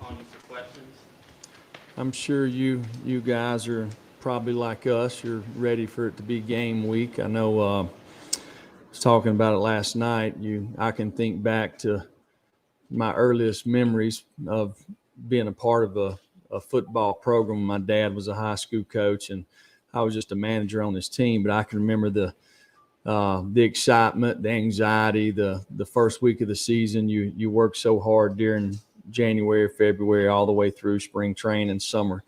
comments or questions? I'm sure you guys are probably like us. You're ready for it to be game week. I know I was talking about it last night. I can think back to my earliest memories of being a part of a football program. My dad was a high school coach, and I was just a manager on his team. But I can remember the excitement, the anxiety, the first week of the season. You work so hard during January, February, all the way through spring training, summer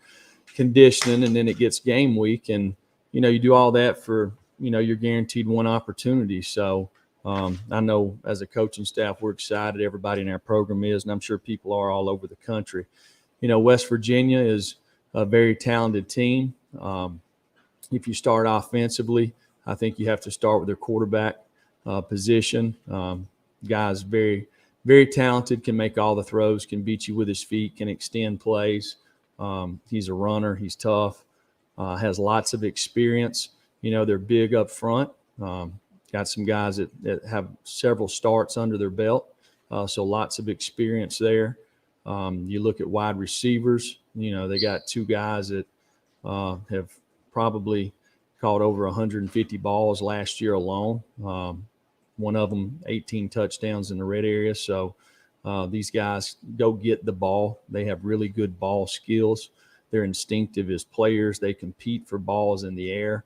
conditioning, and then it gets game week, and you do all that for you're guaranteed one opportunity. So I know as a coaching staff, we're excited. Everybody in our program is, and I'm sure people are all over the country. West Virginia is a very talented team. If you start offensively, I think you have to start with their quarterback position. Guy's very, very talented, can make all the throws, can beat you with his feet, can extend plays. He's a runner. He's tough, has lots of experience. They're big up front. Got some guys that have several starts under their belt, so lots of experience there. You look at wide receivers. They got two guys that have probably caught over 150 balls last year alone. One of them 18 touchdowns in the red area. So these guys go get the ball. They have really good ball skills. They're instinctive as players. They compete for balls in the air.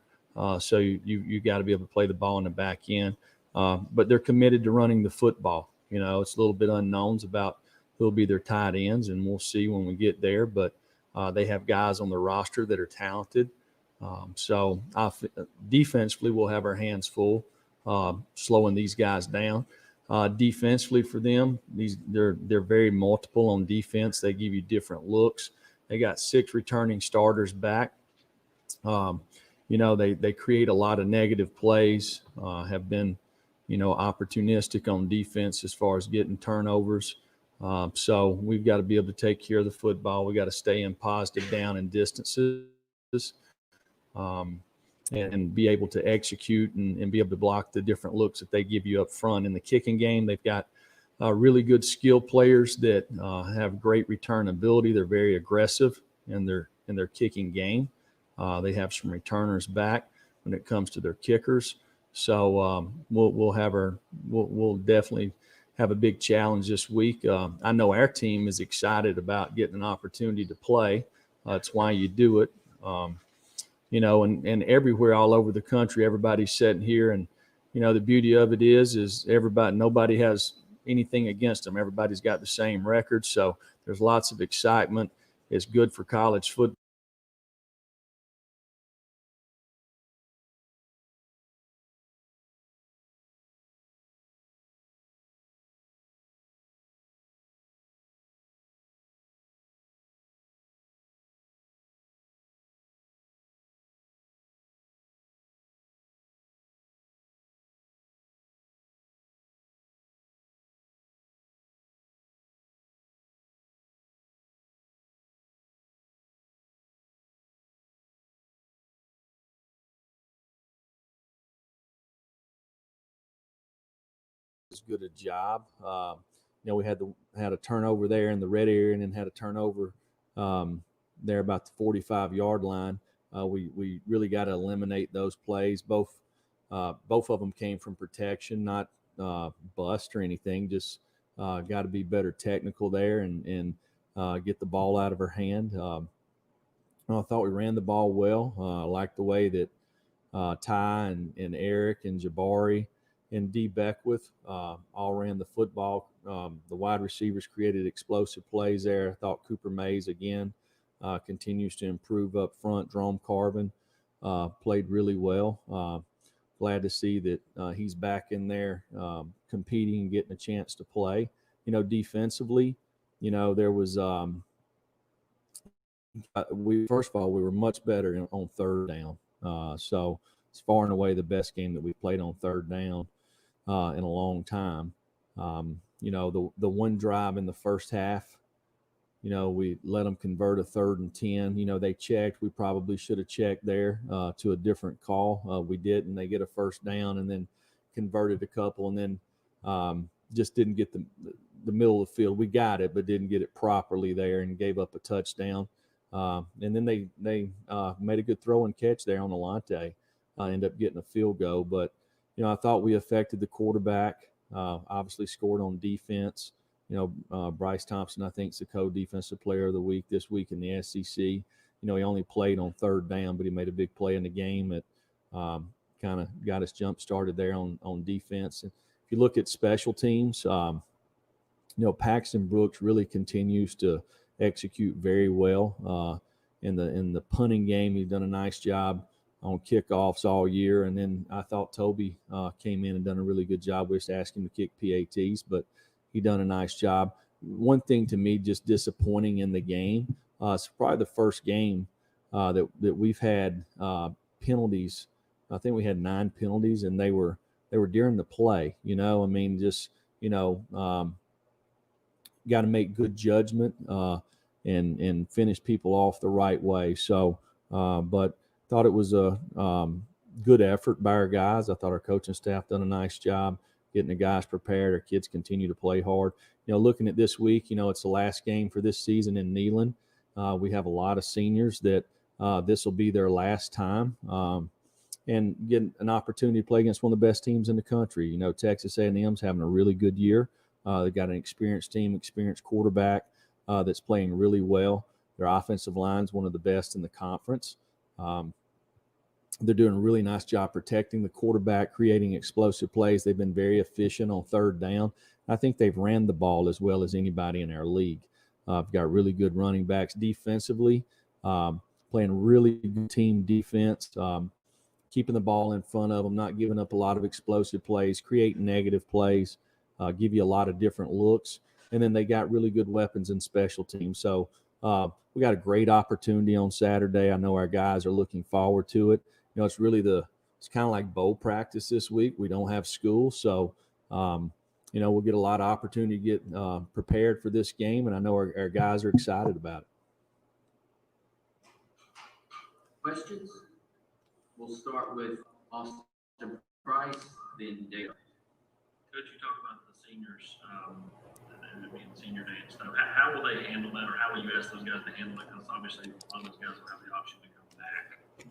So you got to be able to play the ball in the back end. But they're committed to running the football. It's a little bit unknowns about who'll be their tight ends, and we'll see when we get there. But they have guys on the roster that are talented. So defensively, we'll have our hands full, slowing these guys down. Defensively for them, they're very multiple on defense. They give you different looks. They got 6 returning starters back. They create a lot of negative plays. Have been, opportunistic on defense as far as getting turnovers. So we've got to be able to take care of the football. We got to stay in positive down and distances. And be able to execute and be able to block the different looks that they give you up front. In the kicking game, they've got really good skill players that have great return ability. They're very aggressive in their kicking game. They have some returners back when it comes to their kickers. So we'll definitely have a big challenge this week. I know our team is excited about getting an opportunity to play. It's why you do it. And everywhere all over the country, everybody's sitting here, and the beauty of it is nobody has anything against them. Everybody's got the same record, so there's lots of excitement. It's good for college football. As good a job. We had a turnover there in the red area, and then had a turnover there about the 45-yard line. We really got to eliminate those plays. Both of them came from protection, not bust or anything. Just got to be better technical there and get the ball out of her hand. I thought we ran the ball well. I liked the way that Ty and Eric and Jabari and D. Beckwith all ran the football. The wide receivers created explosive plays there. I thought Cooper Mays, again, continues to improve up front. Jerome Carvin played really well. Glad to see that he's back in there competing and getting a chance to play. Defensively, there was we first of all we were much better on third down. So it's far and away the best game that we played on third down in a long time. The one drive in the first half, we let them convert a 3rd and 10. They checked. We probably should have checked there to a different call. We didn't. They get a first down and then converted a couple, and then just didn't get the middle of the field. We got it, but didn't get it properly there and gave up a touchdown. And then they made a good throw and catch there on Alante. Ended up getting a field goal. But, I thought we affected the quarterback, obviously scored on defense. Bryce Thompson, I think, is the co-defensive player of the week this week in the SEC. He only played on third down, but he made a big play in the game that kind of got us jump started there on defense. And if you look at special teams, Paxton Brooks really continues to execute very well in the punting game. He's done a nice job on kickoffs all year. And then I thought Toby came in and done a really good job. We just asked him to kick PATs, but he done a nice job. One thing to me just disappointing in the game, it's probably the first game that we've had penalties. I think we had 9 penalties, and they were during the play. Got to make good judgment and finish people off the right way. So, but thought it was a good effort by our guys. I thought our coaching staff done a nice job getting the guys prepared. Our kids continue to play hard. Looking at this week, it's the last game for this season in Neyland. We have a lot of seniors that this will be their last time and get an opportunity to play against one of the best teams in the country. Texas A&M's having a really good year. They've got an experienced team, experienced quarterback that's playing really well. Their offensive line's one of the best in the conference. They're doing a really nice job protecting the quarterback, creating explosive plays. They've been very efficient on third down. I think they've ran the ball as well as anybody in our league. I've got really good running backs defensively, playing really good team defense, keeping the ball in front of them, not giving up a lot of explosive plays, create negative plays, give you a lot of different looks. And then they got really good weapons in special teams. So we got a great opportunity on Saturday. I know our guys are looking forward to it. It's kind of like bowl practice this week. We don't have school. So, we'll get a lot of opportunity to get prepared for this game. And I know our guys are excited about it. Questions? We'll start with Austin Price, then Dale. Coach, you talk about the seniors and being senior day and stuff. How will they handle that, or how will you ask those guys to handle it? Because obviously, a lot of those guys will have the option to come back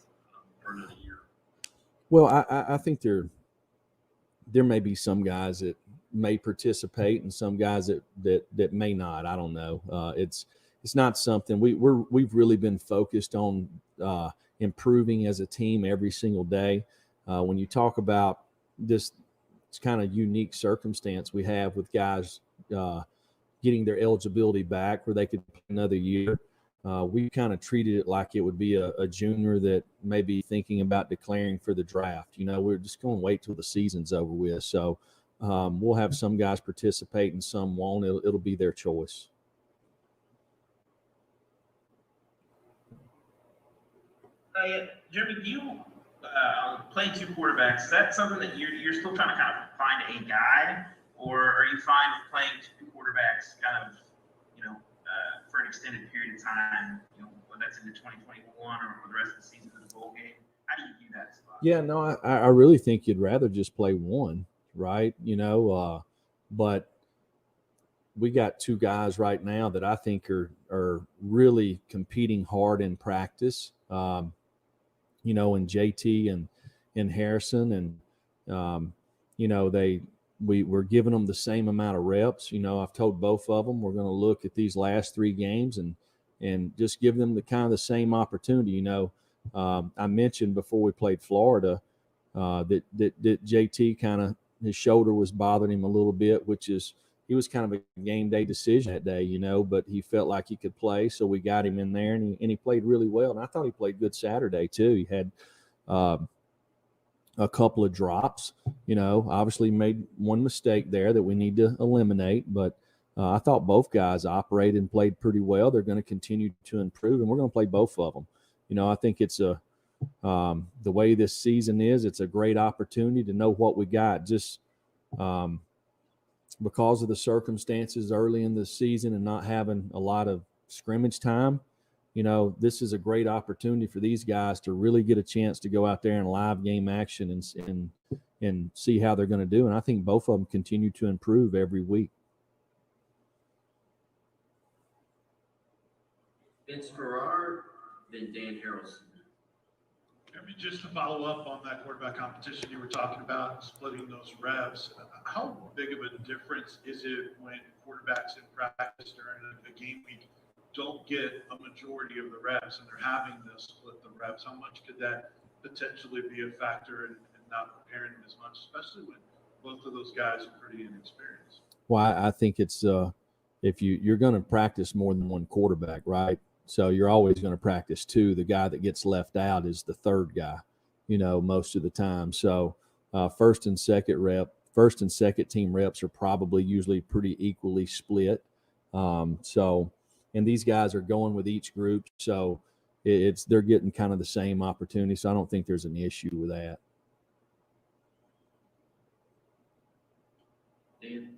for another year. Well, I think there may be some guys that may participate and some guys that may not. I don't know. It's not something we've really been focused on improving as a team every single day. When you talk about this kind of unique circumstance we have with guys getting their eligibility back where they could play another year, we kind of treated it like it would be a junior that may be thinking about declaring for the draft. We're just going to wait till the season's over with. So we'll have some guys participate and some won't. It'll be their choice. Jeremy, you playing 2 quarterbacks, is that something that you're still trying to kind of find a guy, or are you fine with playing 2 quarterbacks kind of, for an extended period of time, whether that's into 2021 or the rest of the season of the bowl game? How do you view that spot? Yeah, no, I really think you'd rather just play one, right? But we got 2 guys right now that I think are really competing hard in practice. In JT and Harrison, and we're giving them the same amount of reps. I've told both of them we're going to look at these last 3 games and just give them the same opportunity. I mentioned before we played Florida that JT kind of his shoulder was bothering him a little bit, he was kind of a game day decision that day, but he felt like he could play. So we got him in there and he played really well. And I thought he played good Saturday too. He had a couple of drops, obviously made one mistake there that we need to eliminate. But I thought both guys operated and played pretty well. They're going to continue to improve, and we're going to play both of them. I think it's the way this season is, it's a great opportunity to know what we got. Just because of the circumstances early in the season and not having a lot of scrimmage time, this is a great opportunity for these guys to really get a chance to go out there in live game action and see how they're going to do. And I think both of them continue to improve every week. Vince Farrar, then Dan Harrelson. I mean, just to follow up on that quarterback competition you were talking about, splitting those reps, how big of a difference is it when quarterbacks in practice during a game week don't get a majority of the reps and they're having to split the reps? How much could that potentially be a factor in not preparing them as much, especially when both of those guys are pretty inexperienced? Well, I think it's if you're going to practice more than one quarterback, right? So you're always going to practice two. The guy that gets left out is the third guy, most of the time. So first and second team reps are probably usually pretty equally split. And these guys are going with each group, so they're getting kind of the same opportunity. So I don't think there's an issue with that. Dan?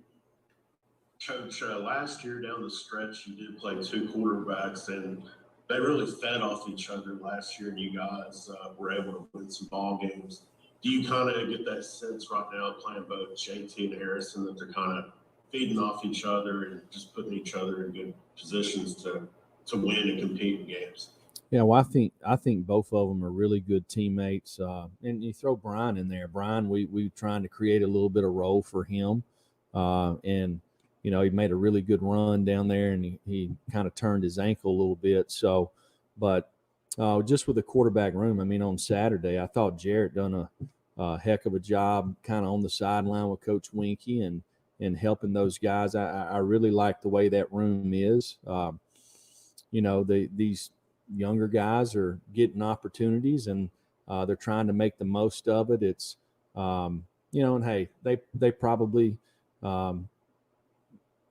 Coach, last year down the stretch, you did play two quarterbacks, and they really fed off each other last year, and you guys were able to win some ball games. Do you kind of get that sense right now playing both JT and Harrison that they're kind of feeding off each other and just putting each other in good positions to win and compete in games? Yeah, well, I think both of them are really good teammates. And you throw Brian in there. Brian, we trying to create a little bit of role for him, and he made a really good run down there, and he kind of turned his ankle a little bit. So, but just with the quarterback room, I mean, on Saturday, I thought Jarrett done a heck of a job kind of on the sideline with Coach Winkie and helping those guys. I really like the way that room is. These younger guys are getting opportunities, and they're trying to make the most of it. It's, and hey, they probably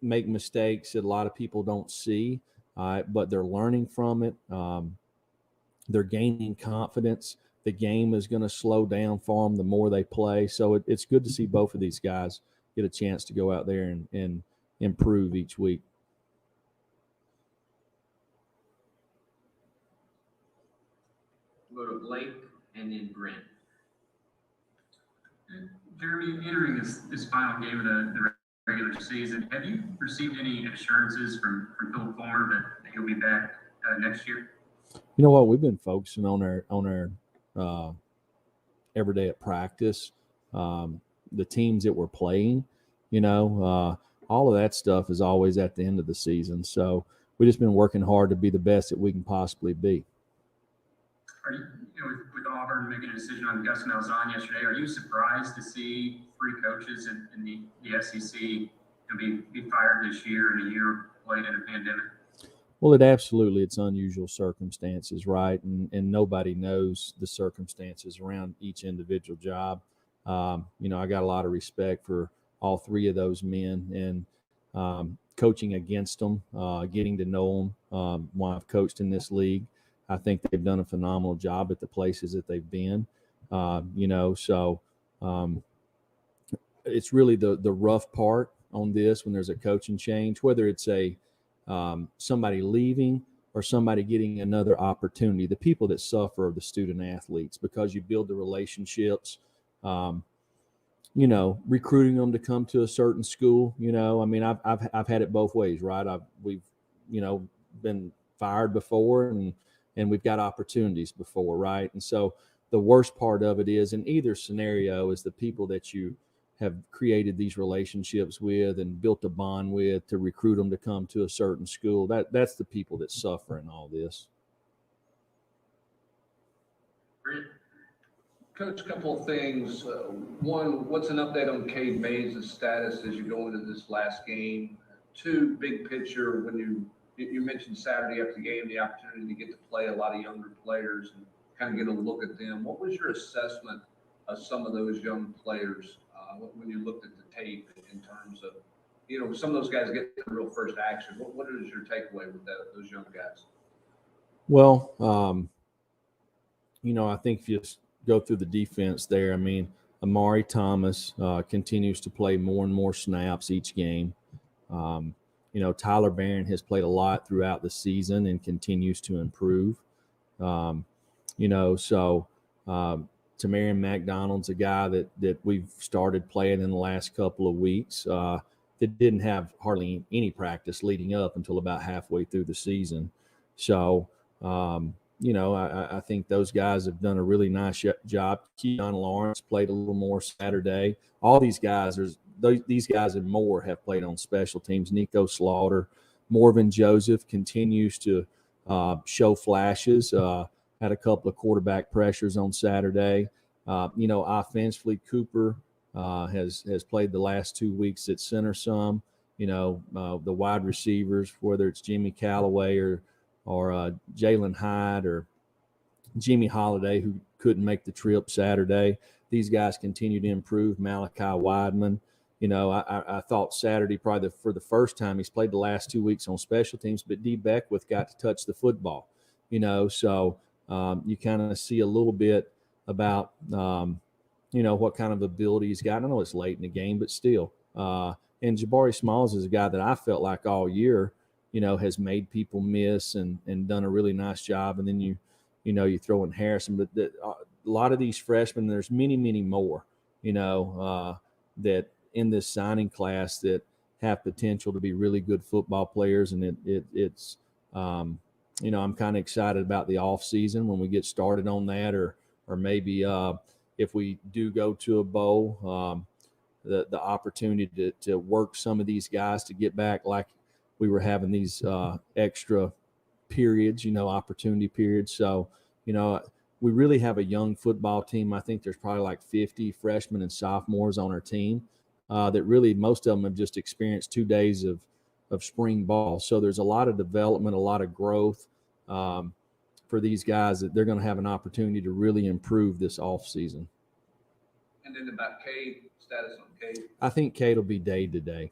make mistakes that a lot of people don't see, but they're learning from it. They're gaining confidence. The game is going to slow down for them the more they play. So it's good to see both of these guys get a chance to go out there and improve each week. Go to Blake and then Brent. Jeremy, entering this final game of the regular season, have you received any assurances from Phil Fulmer that he'll be back next year? You know what? We've been focusing on our every day at practice, the teams that we're playing. All of that stuff is always at the end of the season. So we've just been working hard to be the best that we can possibly be. Are you, with Auburn making a decision on Gus Malzahn yesterday, are you surprised to see three coaches in the SEC be fired this year in a year late in a pandemic? Well, it's unusual circumstances, right? And nobody knows the circumstances around each individual job. I got a lot of respect for all three of those men, and coaching against them, getting to know them while I've coached in this league. I think they've done a phenomenal job at the places that they've been, so it's really the rough part on this when there's a coaching change, whether it's somebody leaving or somebody getting another opportunity. The people that suffer are the student athletes, because you build the relationships, recruiting them to come to a certain school. I mean, I've had it both ways, right? We've been fired before, and we've got opportunities before, right? And so the worst part of it is, in either scenario, is the people that you have created these relationships with and built a bond with to recruit them to come to a certain school. That's the people that suffer in all this. Brent? Coach, a couple of things. One, what's an update on Cade Mays' status as you go into this last game? Two, big picture, when you mentioned Saturday after the game, the opportunity to get to play a lot of younger players and kind of get a look at them. What was your assessment of some of those young players when you looked at the tape in terms of, some of those guys get the real first action? What is your takeaway with those young guys? Well, I think if you just go through the defense there, I mean, Amari Thomas continues to play more and more snaps each game. Tyler Barron has played a lot throughout the season and continues to improve. Tamarian McDonald's a guy that we've started playing in the last couple of weeks that didn't have hardly any practice leading up until about halfway through the season. So, I think those guys have done a really nice job. Keon Lawrence played a little more Saturday. All these guys, these guys and more have played on special teams. Nico Slaughter, Morvin Joseph continues to show flashes. Had a couple of quarterback pressures on Saturday. Offensively, Cooper has played the last 2 weeks at center some. The wide receivers, whether it's Jimmy Callaway or Jalen Hyde or Jimmy Holiday, who couldn't make the trip Saturday. These guys continue to improve. Malachi Weidman. I thought Saturday probably for the first time he's played the last 2 weeks on special teams, but D. Beckwith got to touch the football. So you kind of see a little bit about what kind of ability he's got. I know it's late in the game, but still. And Jabari Smalls is a guy that I felt like all year, has made people miss and done a really nice job. And then you throw in Harrison, but a lot of these freshmen, there's many, many more, that in this signing class that have potential to be really good football players. And it's I'm kind of excited about the off season when we get started on that, or maybe if we do go to a bowl, the opportunity to work some of these guys to get back, like we were having these extra periods, opportunity periods. So, we really have a young football team. I think there's probably like 50 freshmen and sophomores on our team that really, most of them have just experienced 2 days of spring ball. So there's a lot of development, a lot of growth for these guys that they're going to have an opportunity to really improve this off season. And then about Cade, status on Cade? I think Cade will be day to day.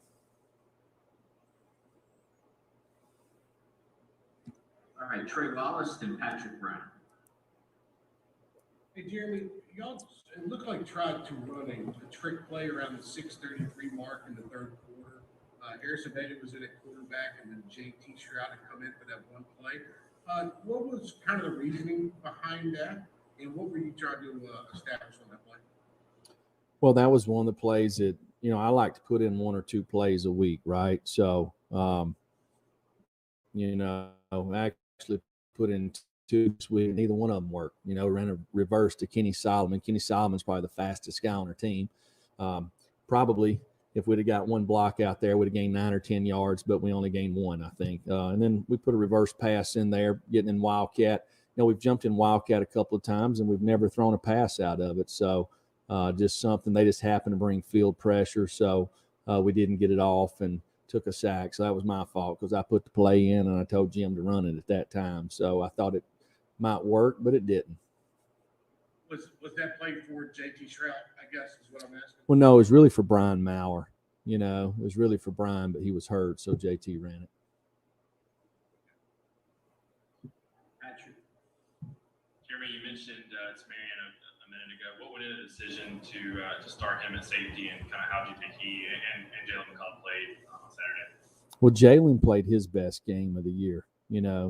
All right, Trey Wallace and Patrick Brown. Hey, Jeremy, y'all, it looked like tried to run a trick play around the 6:33 mark in the third quarter. Harrison Bennett was in at quarterback, and then JT Stroud had come in for that one play. What was kind of the reasoning behind that, and what were you trying to establish on that play? Well, that was one of the plays that, I like to put in 1 or 2 plays a week, right? So, actually put in 2 this week. Neither one of them worked. Ran a reverse to Kenny Solomon. Kenny Solomon's probably the fastest guy on our team. Probably if we'd have got one block out there, we'd have gained 9 or 10 yards, but we only gained 1, I think. And then we put a reverse pass in there, getting in Wildcat. We've jumped in Wildcat a couple of times, and we've never thrown a pass out of it. So just something, they just happened to bring field pressure. So we didn't get it off and took a sack. So that was my fault because I put the play in and I told Jim to run it at that time. So I thought it might work, but it didn't. Was that play for JT Stroud, I guess, is what I'm asking? Well, no, it was really for Brian Maurer. It was really for Brian, but he was hurt, so JT ran it. Patrick. Jeremy, you mentioned Tamarian a minute ago. What went into the decision to start him at safety, and kind of how do you think he and Jalen McCall played on Saturday? Well, Jalen played his best game of the year,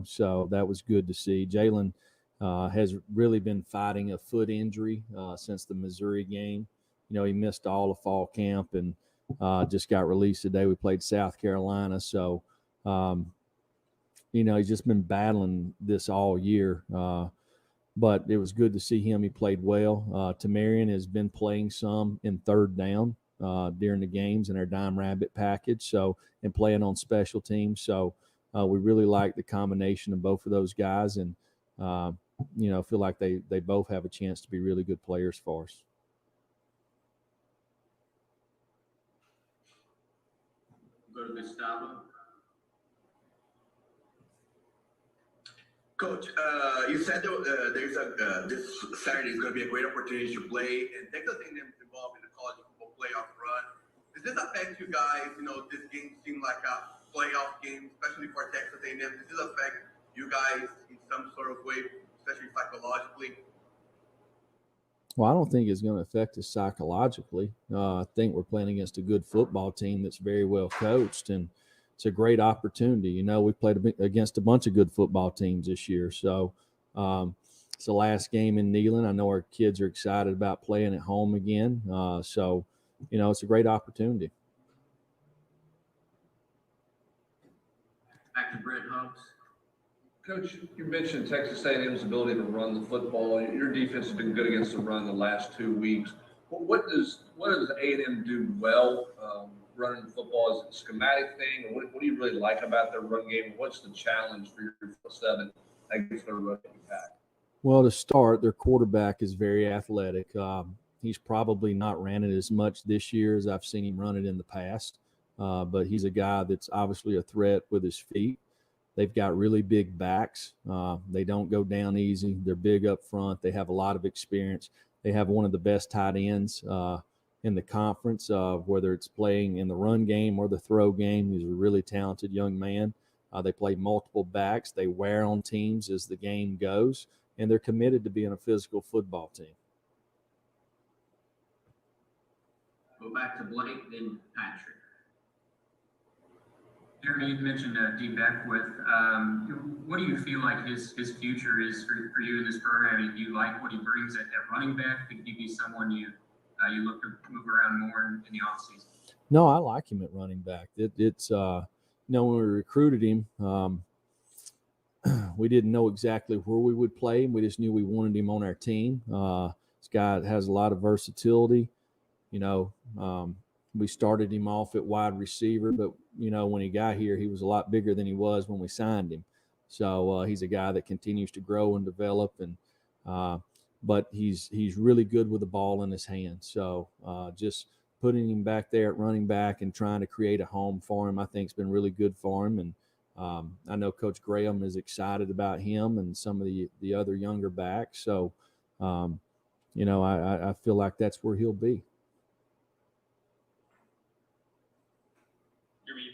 so that was good to see. Jalen has really been fighting a foot injury since the Missouri game. He missed all of fall camp and just got released today. We played South Carolina. So, he's just been battling this all year. But it was good to see him. He played well. Tamarian has been playing some in third down during the games in our dime rabbit package. So, and playing on special teams. So, we really like the combination of both of those guys, and feel like they both have a chance to be really good players for us. Go to Gustavo. Coach, you said there's this Saturday is going to be a great opportunity to play, and Texas A&M is involved in the college football playoff run. Does this affect you guys? This game seemed like a playoff game, especially for Texas A&M. Does this affect you guys in some sort of way, especially psychologically? Well, I don't think it's going to affect us psychologically. I think we're playing against a good football team that's very well coached, and it's a great opportunity. We played against a bunch of good football teams this year. So it's the last game in Neyland. I know our kids are excited about playing at home again. So it's a great opportunity. Back to Brent Hubbs. Coach, you mentioned Texas A&M's ability to run the football. Your defense has been good against the run the last 2 weeks. What does A&M do well running the football? Is it a schematic thing, or what do you really like about their run game? What's the challenge for your front seven against their running attack? Well, to start, their quarterback is very athletic. He's probably not ran it as much this year as I've seen him run it in the past, but he's a guy that's obviously a threat with his feet. They've got really big backs. They don't go down easy. They're big up front. They have a lot of experience. They have one of the best tight ends in the conference, whether it's playing in the run game or the throw game. He's a really talented young man. They play multiple backs. They wear on teams as the game goes, and they're committed to being a physical football team. Go back to Blake, then Patrick. Jeremy, you mentioned D. Beckwith. What do you feel like his future is for you in this program? I mean, do you like what he brings at running back? Could he be someone you look to move around more in the offseason? No, I like him at running back. It's when we recruited him, we didn't know exactly where we would play him. We just knew we wanted him on our team. This guy has a lot of versatility. We started him off at wide receiver, but when he got here, he was a lot bigger than he was when we signed him. So he's a guy that continues to grow and develop, and but he's really good with the ball in his hands. So just putting him back there at running back and trying to create a home for him, I think has been really good for him. And I know Coach Graham is excited about him and some of the other younger backs. So I feel like that's where he'll be.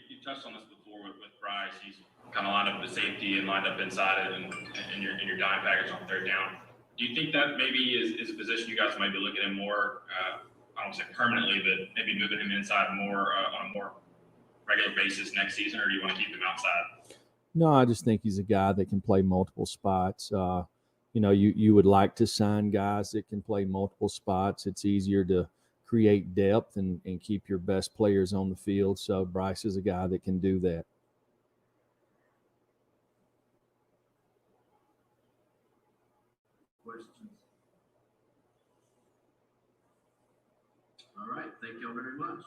You touched on this before with Bryce. He's kind of lined up the safety and lined up inside it and in your dime package on third down. Do you think that maybe is a position you guys might be looking at more, I don't say permanently, but maybe moving him inside more on a more regular basis next season, or do you want to keep him outside? No, I just think he's a guy that can play multiple spots. You would like to sign guys that can play multiple spots. It's easier to create depth and keep your best players on the field. So Bryce is a guy that can do that. Questions? All right, thank you all very much.